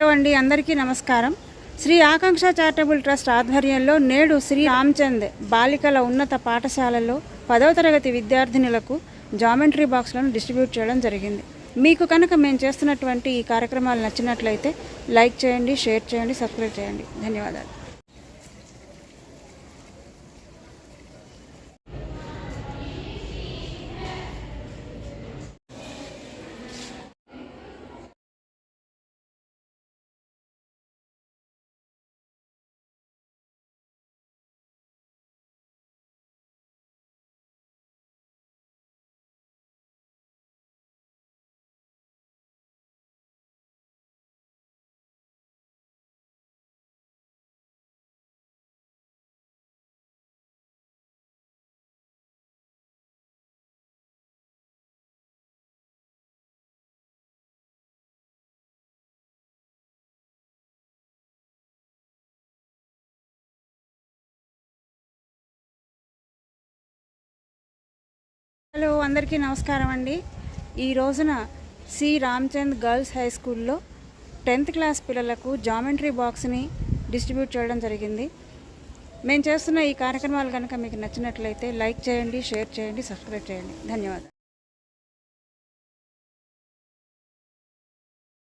Hello అండి, అందరికీ నమస్కారం. శ్రీ ఆకాంక్ష చారిటబుల్ ట్రస్ట్ ఆధ్వర్యంలో నేడు శ్రీ రామచంద్ బాలికల ఉన్నత పాఠశాలలో 10వ తరగతి విద్యార్థినులకు జామెంట్రీ బాక్స్లను డిస్ట్రిబ్యూట్ చేయడం జరిగింది. మీకు కనుక మేము చేస్తున్నటువంటి ఈ కార్యక్రమాలు నచ్చినట్లయితే లైక్ చేయండి, షేర్ చేయండి, సబ్స్క్రైబ్ చేయండి. ధన్యవాదాలు. హలో, అందరికీ నమస్కారం అండి. ఈ రోజున శ్రీ రామచంద్ గర్ల్స్ హై స్కూల్లో 10th క్లాస్ పిల్లలకు జామెంట్రీ బాక్స్ని డిస్ట్రిబ్యూట్ చేయడం జరిగింది. మేము చేస్తున్న ఈ కార్యక్రమాలు కనుక మీకు నచ్చినట్లయితే లైక్ చేయండి, షేర్ చేయండి, సబ్స్క్రైబ్ చేయండి. ధన్యవాదాలు.